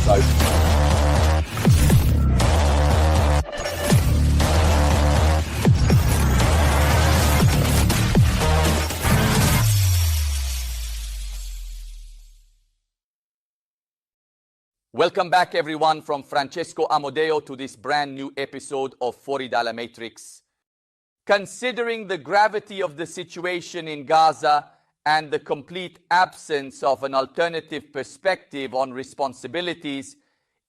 So welcome back, everyone, from Francesco Amodeo to this brand new episode of $40 Matrix. Considering the gravity of the situation in Gaza and the complete absence of an alternative perspective on responsibilities,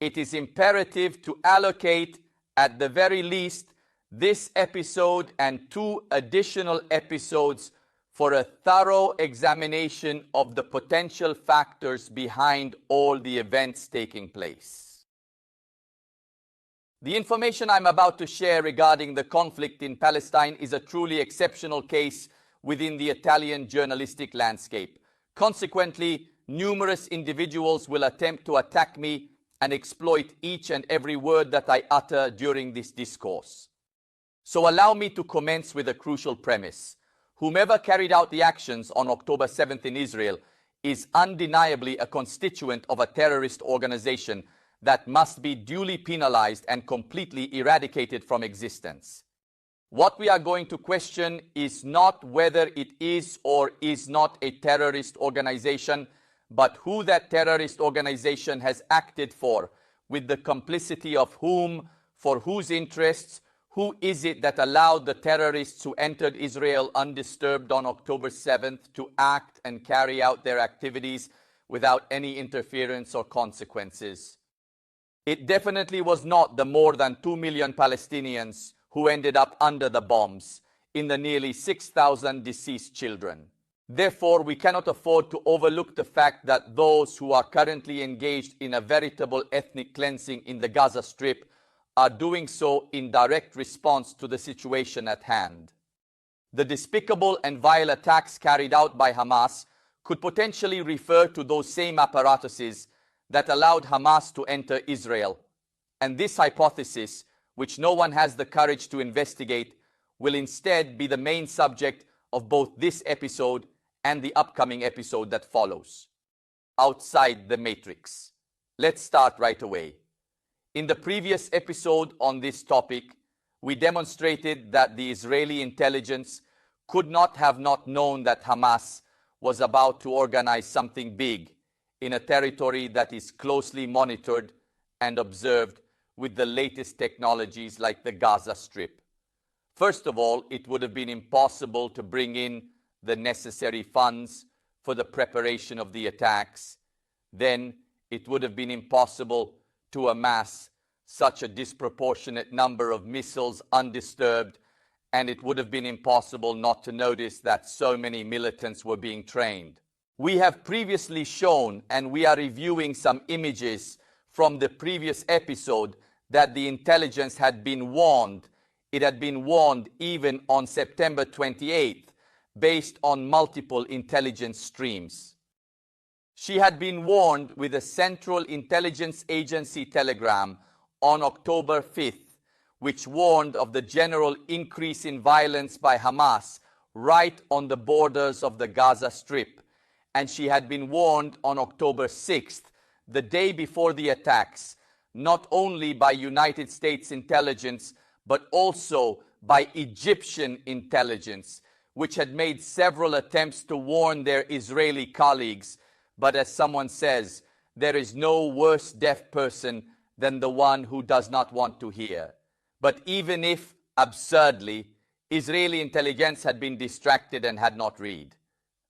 it is imperative to allocate, at the very least, this episode and 2 additional episodes for a thorough examination of the potential factors behind all the events taking place. The information I'm about to share regarding the conflict in Palestine is a truly exceptional case within the Italian journalistic landscape. Consequently, numerous individuals will attempt to attack me and exploit each and every word that I utter during this discourse. So allow me to commence with a crucial premise. Whomever carried out the actions on October 7th in Israel is undeniably a constituent of a terrorist organization that must be duly penalized and completely eradicated from existence. What we are going to question is not whether it is or is not a terrorist organization, but who that terrorist organization has acted for, with the complicity of whom, for whose interests. Who is it that allowed the terrorists who entered Israel undisturbed on October 7th to act and carry out their activities without any interference or consequences? It definitely was not the more than 2 million Palestinians who ended up under the bombs, in the nearly 6,000 deceased children. Therefore, we cannot afford to overlook the fact that those who are currently engaged in a veritable ethnic cleansing in the Gaza Strip are doing so in direct response to the situation at hand. The despicable and vile attacks carried out by Hamas could potentially refer to those same apparatuses that allowed Hamas to enter Israel. And this hypothesis, which no one has the courage to investigate, will instead be the main subject of both this episode and the upcoming episode that follows. Outside the Matrix. Let's start right away. In the previous episode on this topic, we demonstrated that the Israeli intelligence could not have not known that Hamas was about to organize something big in a territory that is closely monitored and observed with the latest technologies like the Gaza Strip. First of all, it would have been impossible to bring in the necessary funds for the preparation of the attacks. Then it would have been impossible to amass such a disproportionate number of missiles undisturbed, and it would have been impossible not to notice that so many militants were being trained. We have previously shown, and we are reviewing some images from the previous episode, that the intelligence had been warned. It had been warned even on September 28th, based on multiple intelligence streams. She had been warned with a Central Intelligence Agency telegram on October 5th, which warned of the general increase in violence by Hamas right on the borders of the Gaza Strip. And she had been warned on October 6th, the day before the attacks, not only by United States intelligence, but also by Egyptian intelligence, which had made several attempts to warn their Israeli colleagues. But as someone says, there is no worse deaf person than the one who does not want to hear. But even if, absurdly, Israeli intelligence had been distracted and had not read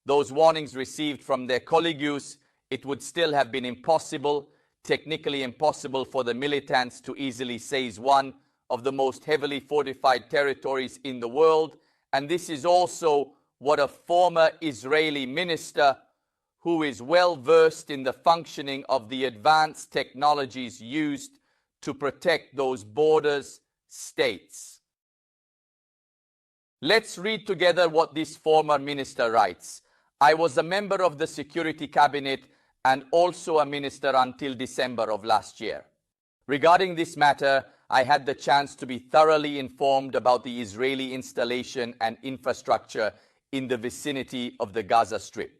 those warnings received from their colleagues, it would still have been impossible, technically impossible, for the militants to easily seize one of the most heavily fortified territories in the world. And this is also what a former Israeli minister, who is well versed in the functioning of the advanced technologies used to protect those borders, states. Let's read together what this former minister writes. I was a member of the Security Cabinet and also a minister until December of last year. Regarding this matter, I had the chance to be thoroughly informed about the Israeli installation and infrastructure in the vicinity of the Gaza Strip.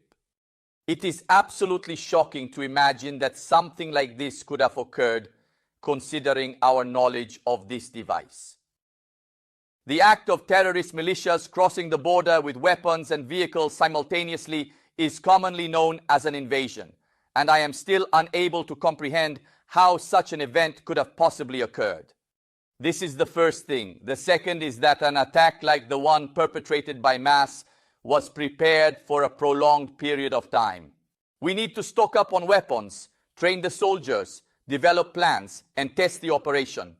It is absolutely shocking to imagine that something like this could have occurred, considering our knowledge of this device. The act of terrorist militias crossing the border with weapons and vehicles simultaneously is commonly known as an invasion, and I am still unable to comprehend how such an event could have possibly occurred. This is the first thing. The second is that an attack like the one perpetrated by Hamas was prepared for a prolonged period of time. We need to stock up on weapons, train the soldiers, develop plans, and test the operation.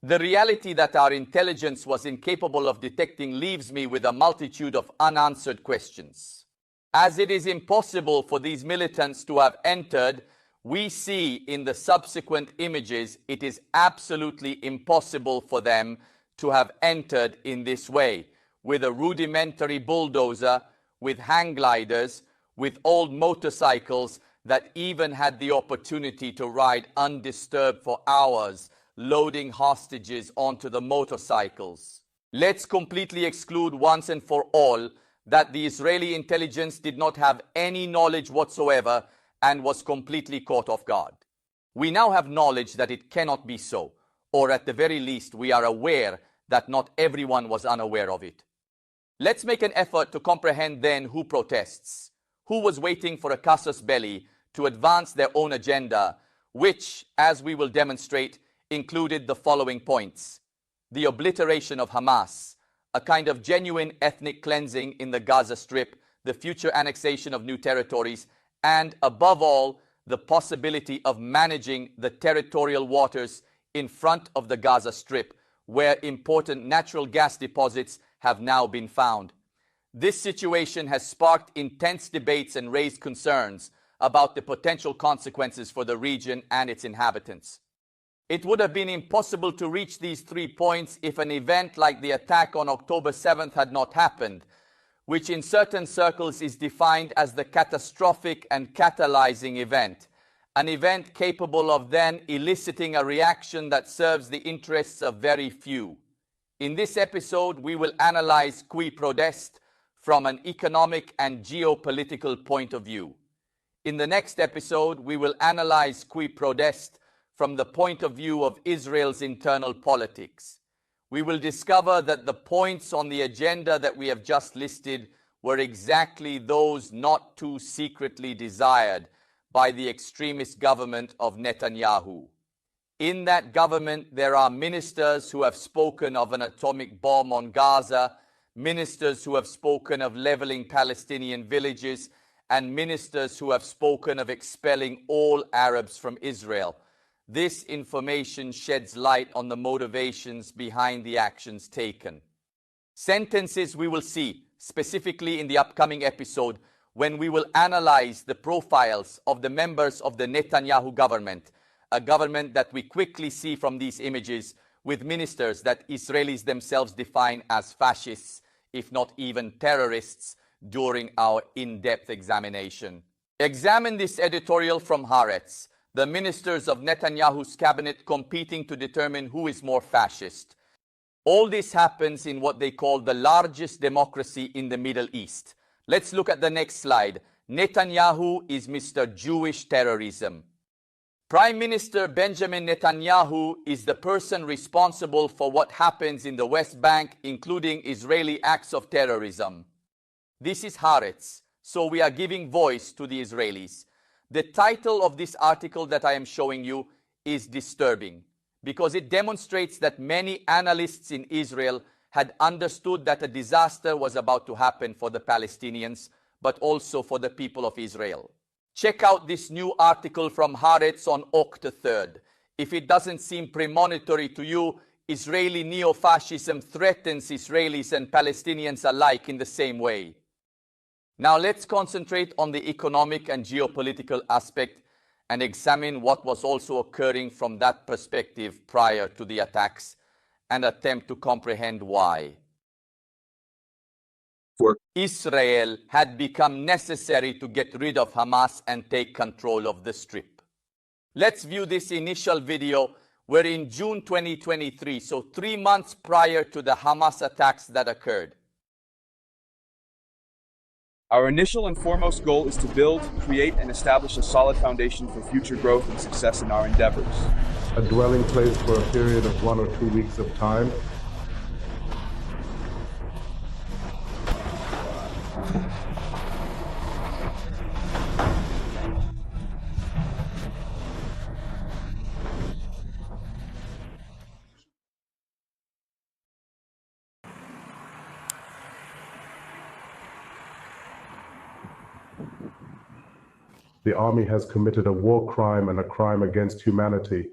The reality that our intelligence was incapable of detecting leaves me with a multitude of unanswered questions. As it is impossible for these militants to have entered, we see in the subsequent images it is absolutely impossible for them to have entered in this way, with a rudimentary bulldozer, with hang gliders, with old motorcycles that even had the opportunity to ride undisturbed for hours, loading hostages onto the motorcycles. Let's completely exclude once and for all that the Israeli intelligence did not have any knowledge whatsoever and was completely caught off guard. We now have knowledge that it cannot be so, or at the very least we are aware that not everyone was unaware of it. Let's make an effort to comprehend then who protests, who was waiting for a casus belli to advance their own agenda, which, as we will demonstrate, included the following points: the obliteration of Hamas, a kind of genuine ethnic cleansing in the Gaza Strip, the future annexation of new territories, and above all, the possibility of managing the territorial waters in front of the Gaza Strip, where important natural gas deposits have now been found. This situation has sparked intense debates and raised concerns about the potential consequences for the region and its inhabitants. It would have been impossible to reach these 3 points if an event like the attack on October 7th had not happened, which in certain circles is defined as the catastrophic and catalyzing event, an event capable of then eliciting a reaction that serves the interests of very few. In this episode, we will analyze qui prodest from an economic and geopolitical point of view. In the next episode, we will analyze qui prodest from the point of view of Israel's internal politics. We will discover that the points on the agenda that we have just listed were exactly those not too secretly desired by the extremist government of Netanyahu. In that government, there are ministers who have spoken of an atomic bomb on Gaza, ministers who have spoken of leveling Palestinian villages, and ministers who have spoken of expelling all Arabs from Israel. This information sheds light on the motivations behind the actions taken. Sentences we will see, specifically in the upcoming episode, when we will analyze the profiles of the members of the Netanyahu government, a government that we quickly see from these images with ministers that Israelis themselves define as fascists, if not even terrorists, during our in-depth examination. Examine this editorial from Haaretz, the ministers of Netanyahu's cabinet competing to determine who is more fascist. All this happens in what they call the largest democracy in the Middle East. Let's look at the next slide. Netanyahu is Mr. Jewish terrorism. Prime Minister Benjamin Netanyahu is the person responsible for what happens in the West Bank, including Israeli acts of terrorism. This is Haaretz, so we are giving voice to the Israelis. The title of this article that I am showing you is disturbing because it demonstrates that many analysts in Israel had understood that a disaster was about to happen for the Palestinians, but also for the people of Israel. Check out this new article from Haaretz on October 3rd. If it doesn't seem premonitory to you, Israeli neo-fascism threatens Israelis and Palestinians alike in the same way. Now let's concentrate on the economic and geopolitical aspect and examine what was also occurring from that perspective prior to the attacks and attempt to comprehend why. For Israel had become necessary to get rid of Hamas and take control of the Strip. Let's view this initial video where in June 2023, so 3 months prior to the Hamas attacks that occurred. Our initial and foremost goal is to build, create, and establish a solid foundation for future growth and success in our endeavors. A dwelling place for a period of 1 or 2 weeks of time. The army has committed a war crime and a crime against humanity,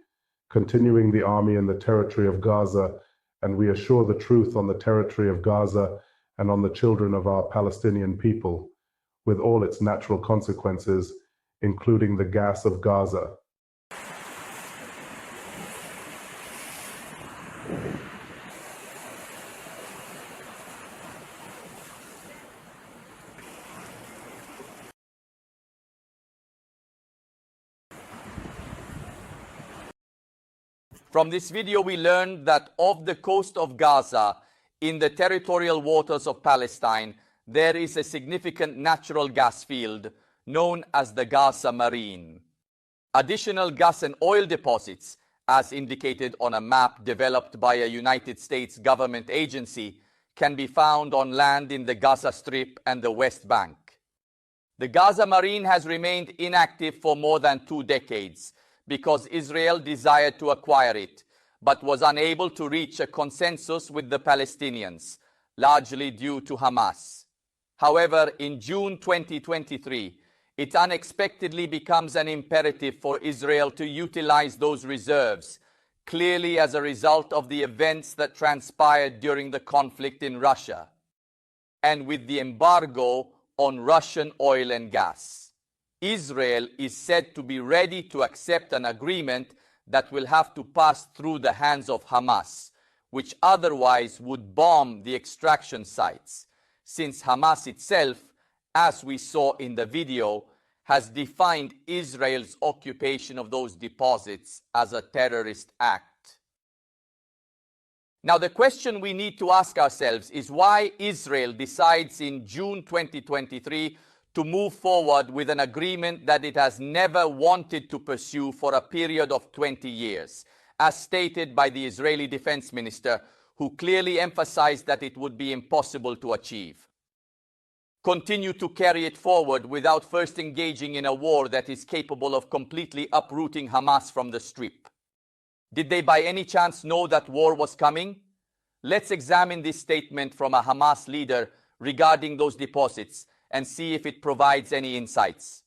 continuing the army in the territory of Gaza, and we assure the truth on the territory of Gaza and on the children of our Palestinian people, with all its natural consequences, including the gas of Gaza. From this video, we learned that off the coast of Gaza, in the territorial waters of Palestine, there is a significant natural gas field known as the Gaza Marine. Additional gas and oil deposits, as indicated on a map developed by a United States government agency, can be found on land in the Gaza Strip and the West Bank. The Gaza Marine has remained inactive for more than 2 decades, because Israel desired to acquire it, but was unable to reach a consensus with the Palestinians, largely due to Hamas. However, in June 2023, it unexpectedly becomes an imperative for Israel to utilize those reserves, clearly as a result of the events that transpired during the conflict in Russia, and with the embargo on Russian oil and gas. Israel is said to be ready to accept an agreement that will have to pass through the hands of Hamas, which otherwise would bomb the extraction sites, since Hamas itself, as we saw in the video, has defined Israel's occupation of those deposits as a terrorist act. Now, the question we need to ask ourselves is why Israel decides in June 2023 to move forward with an agreement that it has never wanted to pursue for a period of 20 years, as stated by the Israeli defense minister, who clearly emphasized that it would be impossible to achieve. Continue to carry it forward without first engaging in a war that is capable of completely uprooting Hamas from the Strip. Did they by any chance know that war was coming? Let's examine this statement from a Hamas leader regarding those deposits and see if it provides any insights.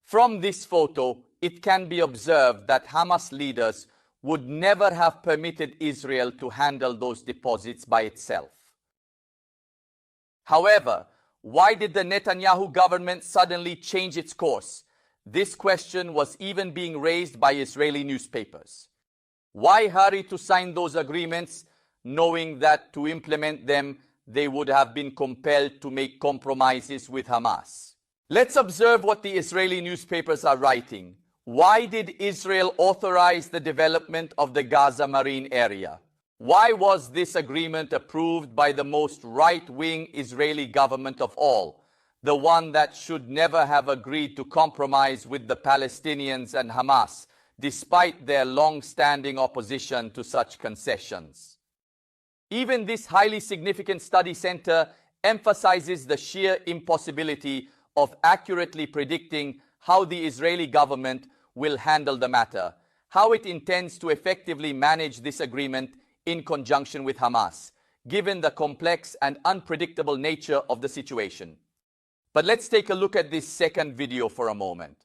From this photo, it can be observed that Hamas leaders would never have permitted Israel to handle those deposits by itself. However, why did the Netanyahu government suddenly change its course? This question was even being raised by Israeli newspapers. Why hurry to sign those agreements, knowing that to implement them, they would have been compelled to make compromises with Hamas? Let's observe what the Israeli newspapers are writing. Why did Israel authorize the development of the Gaza Marine area? Why was this agreement approved by the most right-wing Israeli government of all, the one that should never have agreed to compromise with the Palestinians and Hamas, despite their long-standing opposition to such concessions? Even this highly significant study center emphasizes the sheer impossibility of accurately predicting how the Israeli government will handle the matter, how it intends to effectively manage this agreement in conjunction with Hamas, given the complex and unpredictable nature of the situation. But let's take a look at this second video for a moment.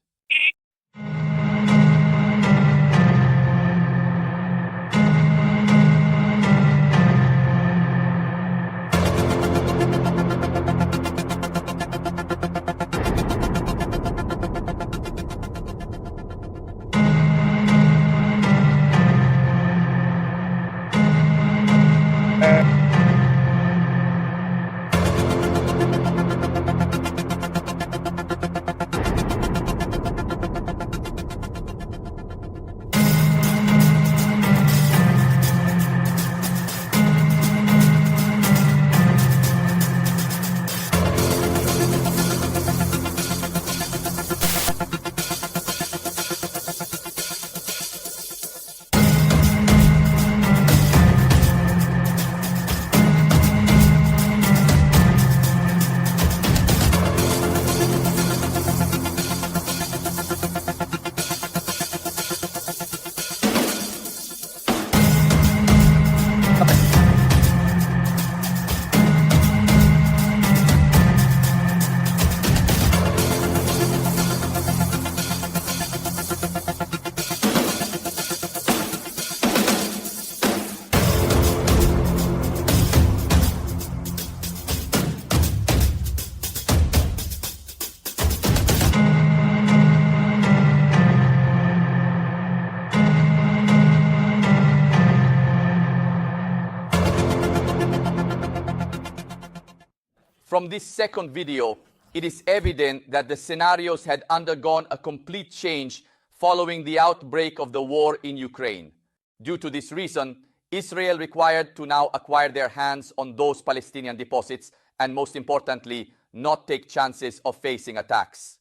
From this second video, it is evident that the scenarios had undergone a complete change following the outbreak of the war in Ukraine. Due to this reason, Israel required to now acquire their hands on those Palestinian deposits and, most importantly, not take chances of facing attacks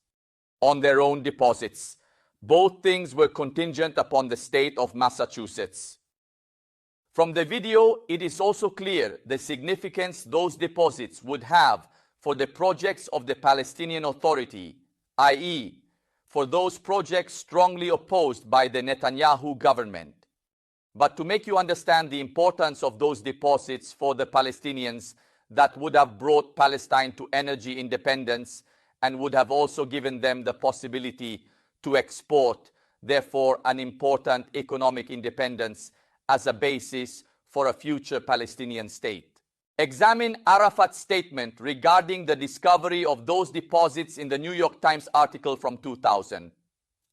on their own deposits. Both things were contingent upon the state of Massachusetts. From the video, it is also clear the significance those deposits would have for the projects of the Palestinian Authority, i.e., for those projects strongly opposed by the Netanyahu government. But to make you understand the importance of those deposits for the Palestinians, that would have brought Palestine to energy independence and would have also given them the possibility to export, therefore an important economic independence as a basis for a future Palestinian state. Examine Arafat's statement regarding the discovery of those deposits in the New York Times article from 2000.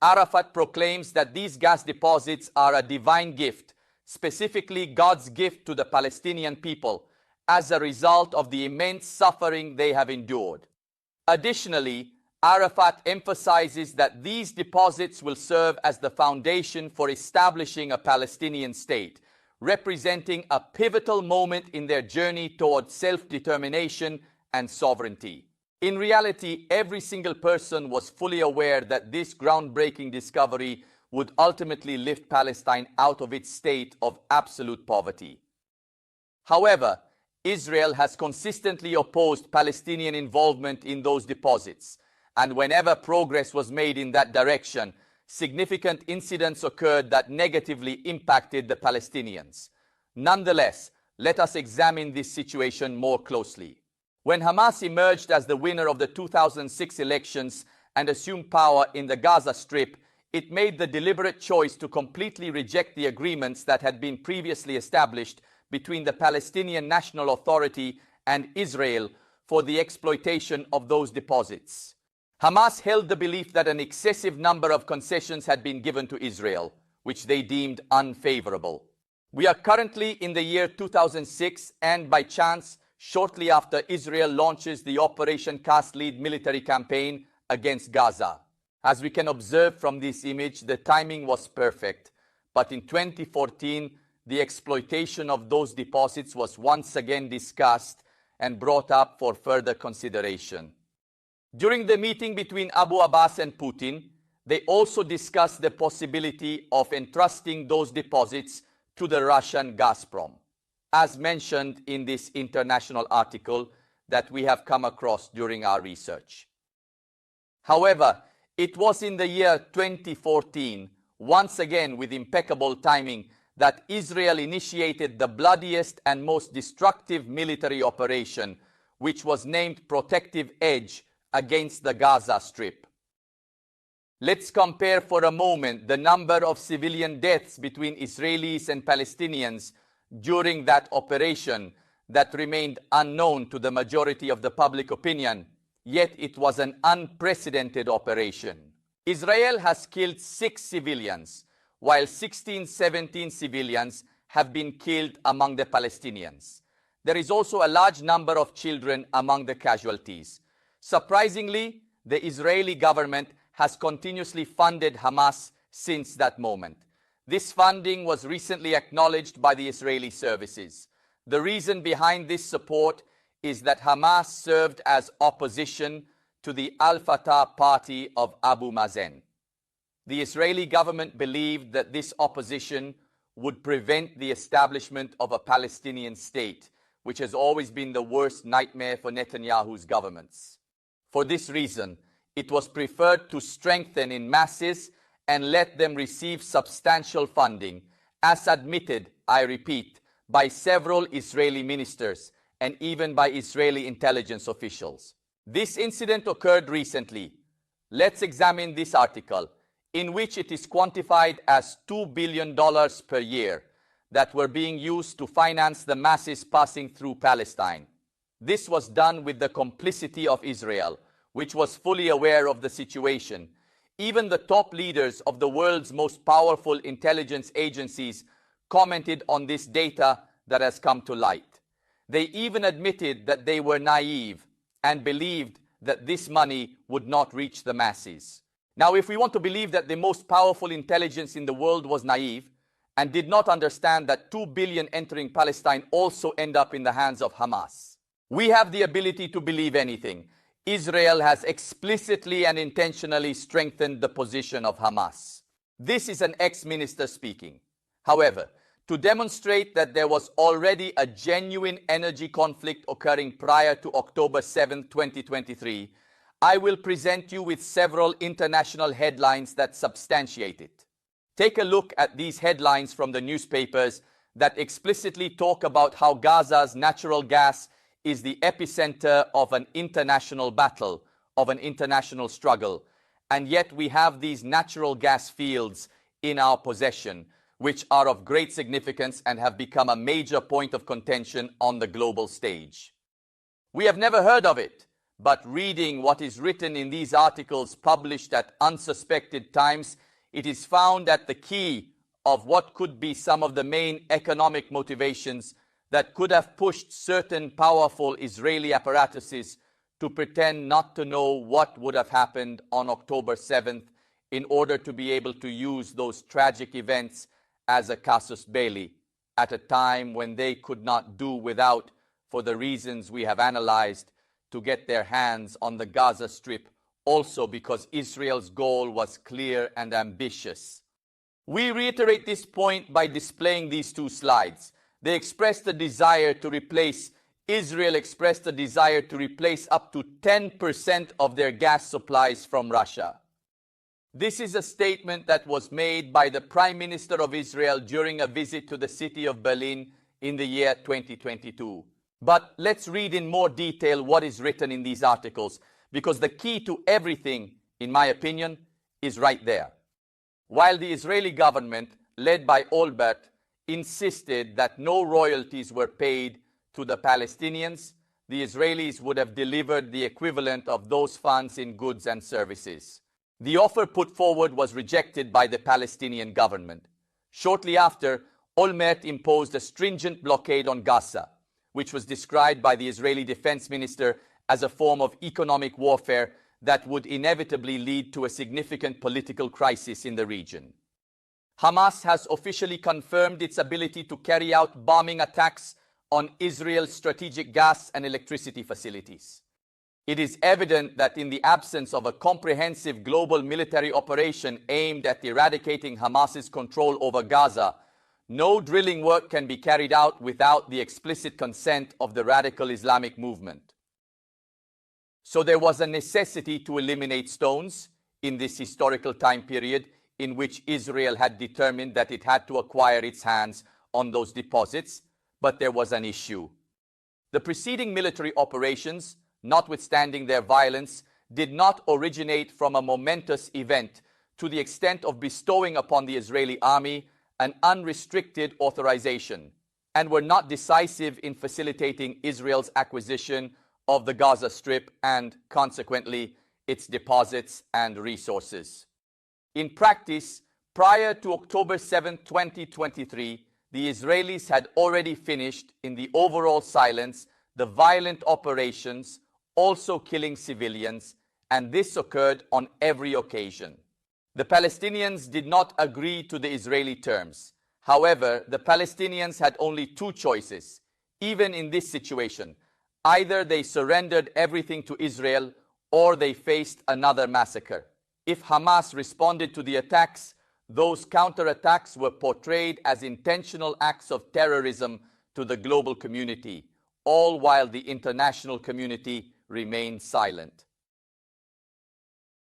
Arafat proclaims that these gas deposits are a divine gift, specifically God's gift to the Palestinian people, as a result of the immense suffering they have endured. Additionally, Arafat emphasizes that these deposits will serve as the foundation for establishing a Palestinian state, representing a pivotal moment in their journey towards self-determination and sovereignty. In reality, every single person was fully aware that this groundbreaking discovery would ultimately lift Palestine out of its state of absolute poverty. However, Israel has consistently opposed Palestinian involvement in those deposits, and whenever progress was made in that direction, significant incidents occurred that negatively impacted the Palestinians. Nonetheless, let us examine this situation more closely. When Hamas emerged as the winner of the 2006 elections and assumed power in the Gaza Strip, it made the deliberate choice to completely reject the agreements that had been previously established between the Palestinian National Authority and Israel for the exploitation of those deposits. Hamas held the belief that an excessive number of concessions had been given to Israel, which they deemed unfavorable. We are currently in the year 2006, and by chance, shortly after Israel launches the Operation Cast Lead military campaign against Gaza. As we can observe from this image, the timing was perfect. But in 2014, the exploitation of those deposits was once again discussed and brought up for further consideration. During the meeting between Abu Abbas and Putin, they also discussed the possibility of entrusting those deposits to the Russian Gazprom, as mentioned in this international article that we have come across during our research. However, it was in the year 2014, once again with impeccable timing, that Israel initiated the bloodiest and most destructive military operation, which was named Protective Edge, against the Gaza Strip. Let's compare for a moment the number of civilian deaths between Israelis and Palestinians during that operation that remained unknown to the majority of the public opinion, yet it was an unprecedented operation. Israel has killed 6 civilians, while 17 civilians have been killed among the Palestinians. There is also a large number of children among the casualties. Surprisingly, the Israeli government has continuously funded Hamas since that moment. This funding was recently acknowledged by the Israeli services. The reason behind this support is that Hamas served as opposition to the Al-Fatah party of Abu Mazen. The Israeli government believed that this opposition would prevent the establishment of a Palestinian state, which has always been the worst nightmare for Netanyahu's governments. For this reason, it was preferred to strengthen in masses and let them receive substantial funding, as admitted, I repeat, by several Israeli ministers and even by Israeli intelligence officials. This incident occurred recently. Let's examine this article, in which it is quantified as $2 billion per year that were being used to finance the masses passing through Palestine. This was done with the complicity of Israel, which was fully aware of the situation. Even the top leaders of the world's most powerful intelligence agencies commented on this data that has come to light. They even admitted that they were naive and believed that this money would not reach the masses. Now, if we want to believe that the most powerful intelligence in the world was naive and did not understand that 2 billion entering Palestine also end up in the hands of Hamas, we have the ability to believe anything. Israel has explicitly and intentionally strengthened the position of Hamas. This is an ex-minister speaking. However, to demonstrate that there was already a genuine energy conflict occurring prior to October 7, 2023, I will present you with several international headlines that substantiate it. Take a look at these headlines from the newspapers that explicitly talk about how Gaza's natural gas is the epicenter of an international battle, of an international struggle. And yet we have these natural gas fields in our possession, which are of great significance and have become a major point of contention on the global stage. We have never heard of it, but reading what is written in these articles published at unsuspected times, it is found at the key of what could be some of the main economic motivations that could have pushed certain powerful Israeli apparatuses to pretend not to know what would have happened on October 7th in order to be able to use those tragic events as a casus belli at a time when they could not do without, for the reasons we have analyzed, to get their hands on the Gaza Strip, also because Israel's goal was clear and ambitious. We reiterate this point by displaying these two slides. They expressed the desire to replace, Israel expressed the desire to replace up to 10% of their gas supplies from Russia. This is a statement that was made by the Prime Minister of Israel during a visit to the city of Berlin in the year 2022. But let's read in more detail what is written in these articles, because the key to everything, in my opinion, is right there. While the Israeli government, led by Olbert, insisted that no royalties were paid to the Palestinians, the Israelis would have delivered the equivalent of those funds in goods and services. The offer put forward was rejected by the Palestinian government. Shortly after, Olmert imposed a stringent blockade on Gaza, which was described by the Israeli defense minister as a form of economic warfare that would inevitably lead to a significant political crisis in the region. Hamas has officially confirmed its ability to carry out bombing attacks on Israel's strategic gas and electricity facilities. It is evident that in the absence of a comprehensive global military operation aimed at eradicating Hamas's control over Gaza, no drilling work can be carried out without the explicit consent of the radical Islamic movement. So there was a necessity to eliminate stones in this historical time period in which Israel had determined that it had to acquire its hands on those deposits, but there was an issue. The preceding military operations, notwithstanding their violence, did not originate from a momentous event to the extent of bestowing upon the Israeli army an unrestricted authorization, and were not decisive in facilitating Israel's acquisition of the Gaza Strip and, consequently, its deposits and resources. In practice, prior to October 7, 2023, the Israelis had already finished, in the overall silence, the violent operations, also killing civilians, and this occurred on every occasion. The Palestinians did not agree to the Israeli terms. However, the Palestinians had only two choices, even in this situation. Either they surrendered everything to Israel or they faced another massacre. If Hamas responded to the attacks, those counterattacks were portrayed as intentional acts of terrorism to the global community, all while the international community remained silent.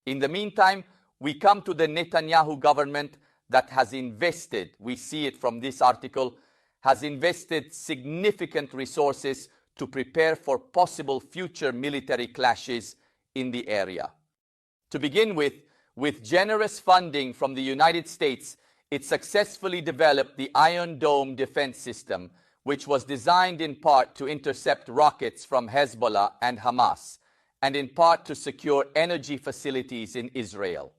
In the meantime, we come to the Netanyahu government that has invested, we see it from this article, has invested significant resources to prepare for possible future military clashes in the area. To begin with generous funding from the United States, it successfully developed the Iron Dome defense system, which was designed in part to intercept rockets from Hezbollah and Hamas, and in part to secure energy facilities in Israel.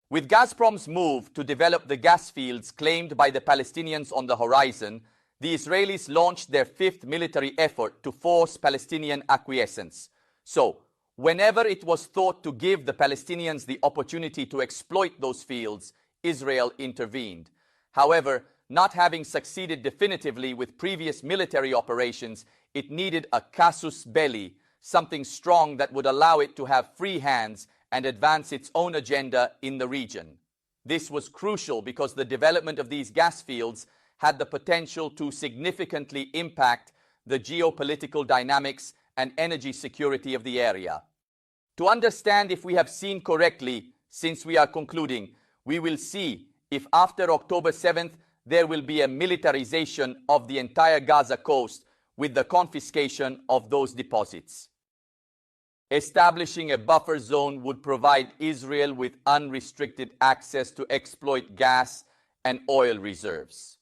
With Gazprom's move to develop the gas fields claimed by the Palestinians on the horizon, the Israelis launched their fifth military effort to force Palestinian acquiescence. So, whenever it was thought to give the Palestinians the opportunity to exploit those fields, Israel intervened. However, not having succeeded definitively with previous military operations, it needed a casus belli, something strong that would allow it to have free hands and advance its own agenda in the region. This was crucial because the development of these gas fields had the potential to significantly impact the geopolitical dynamics and energy security of the area. To understand if we have seen correctly, since we are concluding, we will see if after October 7th there will be a militarization of the entire Gaza coast with the confiscation of those deposits. Establishing a buffer zone would provide Israel with unrestricted access to exploit gas and oil reserves.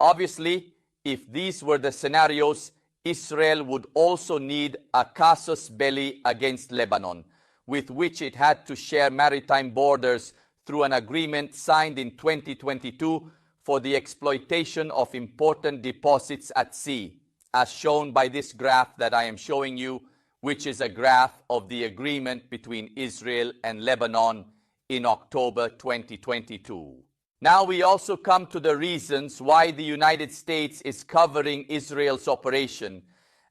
Obviously, if these were the scenarios, Israel would also need a casus belli against Lebanon, with which it had to share maritime borders through an agreement signed in 2022 for the exploitation of important deposits at sea, as shown by this graph that I am showing you, which is a graph of the agreement between Israel and Lebanon in October 2022. Now we also come to the reasons why the United States is covering Israel's operation,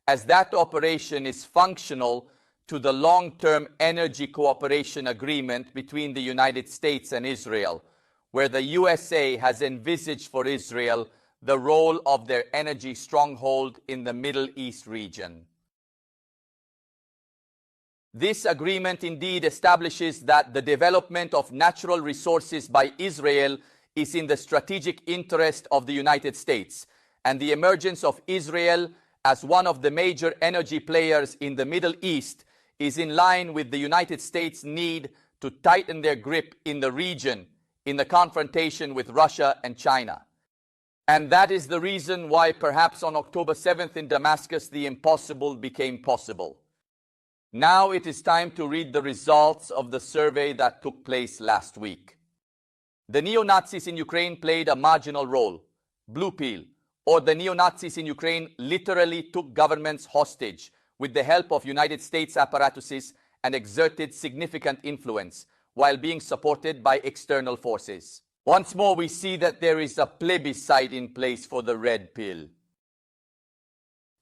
as that operation is functional to the long-term energy cooperation agreement between the United States and Israel, where the USA has envisaged for Israel the role of their energy stronghold in the Middle East region. This agreement indeed establishes that the development of natural resources by Israel is in the strategic interest of the United States, and the emergence of Israel as one of the major energy players in the Middle East is in line with the United States' need to tighten their grip in the region in the confrontation with Russia and China. And that is the reason why perhaps on October 7th in Damascus the impossible became possible. Now it is time to read the results of the survey that took place last week. The neo-Nazis in Ukraine played a marginal role. Blue pill, or the neo-Nazis in Ukraine literally took governments hostage with the help of United States apparatuses and exerted significant influence while being supported by external forces. Once more, we see that there is a plebiscite in place for the red pill.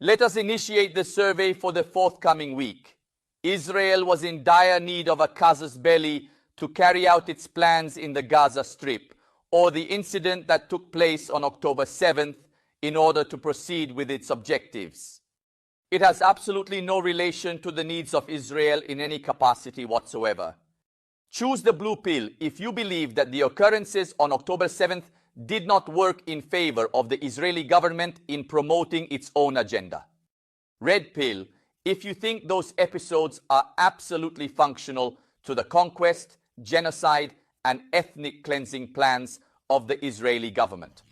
Let us initiate the survey for the forthcoming week. Israel was in dire need of a casus belli to carry out its plans in the Gaza Strip, or the incident that took place on October 7th, in order to proceed with its objectives. It has absolutely no relation to the needs of Israel in any capacity whatsoever. Choose the blue pill if you believe that the occurrences on October 7th did not work in favor of the Israeli government in promoting its own agenda. Red pill if you think those episodes are absolutely functional to the conquest, genocide, and ethnic cleansing plans of the Israeli government.